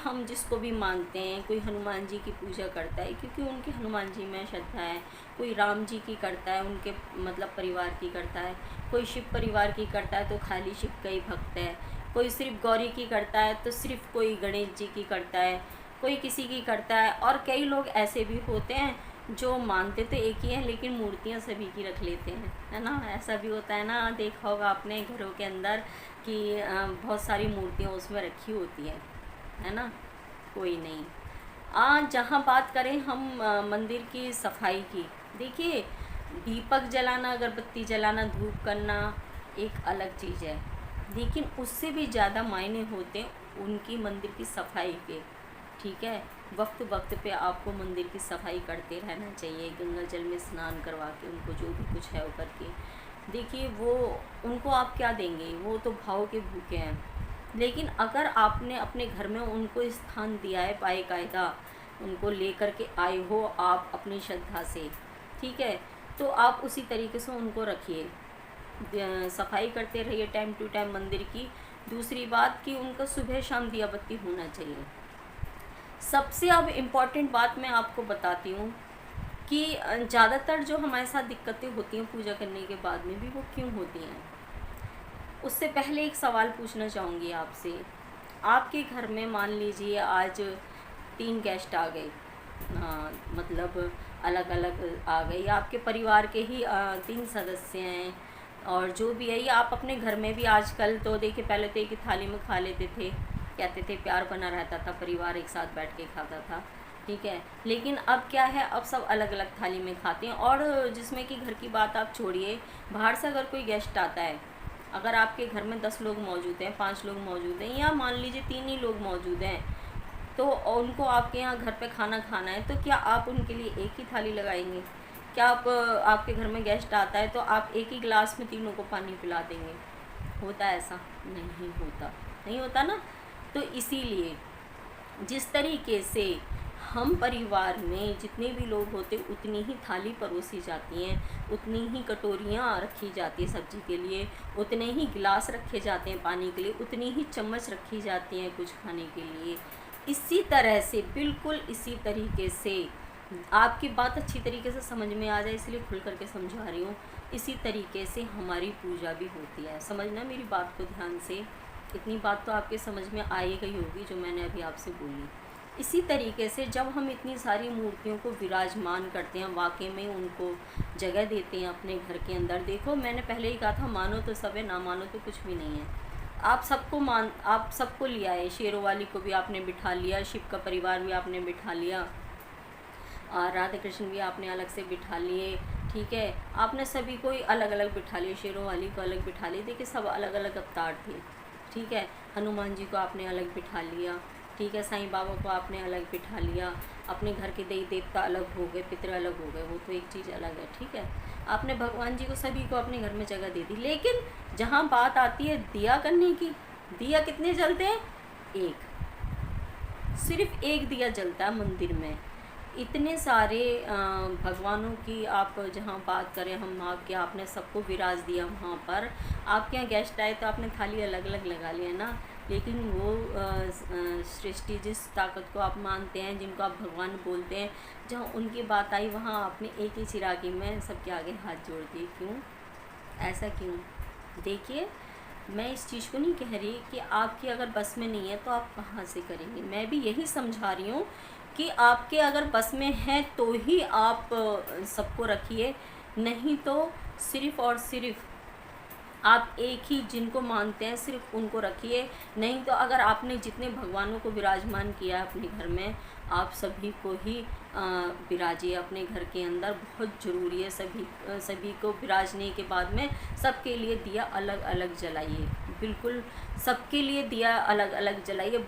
हम जिसको भी मानते हैं, कोई हनुमान जी की पूजा करता है क्योंकि उनके हनुमान जी में श्रद्धा है, कोई राम जी की करता है उनके मतलब परिवार की करता है, कोई शिव परिवार की करता है तो खाली शिव का ही भक्त है, कोई सिर्फ गौरी की करता है तो सिर्फ कोई गणेश जी की करता है, कोई किसी की करता है। और कई लोग ऐसे भी होते हैं जो मानते तो एक ही हैं लेकिन मूर्तियाँ सभी की रख लेते हैं, है ना। ऐसा भी होता है ना, देखा होगा आपने घरों के अंदर कि बहुत सारी मूर्तियाँ उसमें रखी होती है ना। कोई नहीं। जहाँ बात करें हम मंदिर की सफाई की, देखिए दीपक जलाना, अगरबत्ती जलाना, धूप करना एक अलग चीज़ है, लेकिन उससे भी ज़्यादा मायने होते हैं उनकी मंदिर की सफाई के। ठीक है, वक्त वक्त पे आपको मंदिर की सफाई करते रहना चाहिए, गंगा जल में स्नान करवा के उनको जो भी कुछ है वो करके। देखिए वो उनको आप क्या देंगे, वो तो भाव के भूखे हैं। लेकिन अगर आपने अपने घर में उनको स्थान दिया है बाकायदा, उनको लेकर के आए हो आप अपनी श्रद्धा से, ठीक है, तो आप उसी तरीके से उनको रखिए, सफाई करते रहिए टाइम टू टाइम मंदिर की। दूसरी बात कि उनका सुबह शाम दिया बत्ती होना चाहिए। सबसे अब इम्पॉर्टेंट बात मैं आपको बताती हूँ कि ज़्यादातर जो हमारे साथ दिक्कतें होती हैं पूजा करने के बाद में भी, वो क्यों होती हैं। उससे पहले एक सवाल पूछना चाहूँगी आपसे। आपके घर में मान लीजिए आज 3 गेस्ट आ गए, मतलब अलग अलग आ गए, या आपके परिवार के ही 3 सदस्य हैं, और जो भी है, ये आप अपने घर में भी आजकल तो देखिए, पहले तो एक ही थाली में खा लेते थे, कहते थे प्यार बना रहता था, परिवार एक साथ बैठ के खाता था, ठीक है। लेकिन अब क्या है, अब सब अलग अलग थाली में खाते हैं। और जिसमें कि घर की बात आप छोड़िए, बाहर से अगर कोई गेस्ट आता है, अगर आपके घर में 10 लोग मौजूद हैं, 5 लोग मौजूद हैं, या मान लीजिए 3 ही लोग मौजूद हैं, तो उनको आपके यहाँ घर पे खाना खाना है, तो क्या आप उनके लिए एक ही थाली लगाएंगे? क्या आप आपके घर में गेस्ट आता है तो आप एक ही गिलास में तीनों को पानी पिला देंगे? होता है ऐसा? नहीं होता, नहीं होता ना। तो इसीलिए जिस तरीके से हम परिवार में जितने भी लोग होते, उतनी ही थाली परोसी जाती हैं, उतनी ही कटोरियाँ रखी जाती है सब्जी के लिए, उतने ही गिलास रखे जाते हैं पानी के लिए, उतनी ही चम्मच रखी जाती हैं कुछ खाने के लिए। इसी तरह से, बिल्कुल इसी तरीके से, आपकी बात अच्छी तरीके से समझ में आ जाए इसलिए खुल करके समझा रही हूँ, इसी तरीके से हमारी पूजा भी होती है। समझना मेरी बात को ध्यान से, इतनी बात तो आपके समझ में आई गई होगी जो मैंने अभी आपसे बोली। इसी तरीके से जब हम इतनी सारी मूर्तियों को विराजमान करते हैं, वाकई में उनको जगह देते हैं अपने घर के अंदर। देखो मैंने पहले ही कहा था, मानो तो सब है, ना मानो तो कुछ भी नहीं है। आप सबको लिया है, शेरों वाली को भी आपने बिठा लिया, शिव का परिवार भी आपने बिठा लिया, और राधा कृष्ण भी आपने अलग से बिठा लिए, ठीक है। आपने सभी को ही अलग अलग बिठा लिया, शेरों वाली को अलग बिठा लिया, देखिए सब अलग अलग अवतार थे, ठीक है। हनुमान जी को आपने अलग बिठा लिया, ठीक है। साईं बाबा को आपने अलग बिठा लिया, अपने घर के देवी देवता अलग हो गए, पितर अलग हो गए, वो तो एक चीज़ अलग है, ठीक है। आपने भगवान जी को सभी को अपने घर में जगह दे दी। लेकिन जहाँ बात आती है दिया करने की, दिया कितने जलते हैं? एक, सिर्फ एक दिया जलता है मंदिर में। इतने सारे भगवानों की आप जहाँ बात करें, हम आपके आपने सबको विराज दिया वहाँ पर, आपके यहाँ गेस्ट आए तो आपने थाली अलग अलग लगा लिया ना। लेकिन वो सृष्टि जिस ताकत को आप मानते हैं, जिनको आप भगवान बोलते हैं, जहाँ उनकी बात आई वहाँ आपने एक ही चिरागी में सबके आगे हाथ जोड़ दिए। क्यों? ऐसा क्यों? देखिए मैं इस चीज़ को नहीं कह रही कि आपकी अगर बस में नहीं है तो आप कहाँ से करेंगे, मैं भी यही समझा रही हूँ कि आपके अगर बस में है तो ही आप सबको रखिए, नहीं तो सिर्फ़ और सिर्फ आप एक ही जिनको मानते हैं सिर्फ उनको रखिए। नहीं तो अगर आपने जितने भगवानों को विराजमान किया है अपने घर में, आप सभी को ही विराजिए अपने घर के अंदर, बहुत ज़रूरी है। सभी को विराजने के बाद में सबके लिए दिया अलग अलग जलाइए, बिल्कुल सबके लिए दिया अलग अलग जलाइए।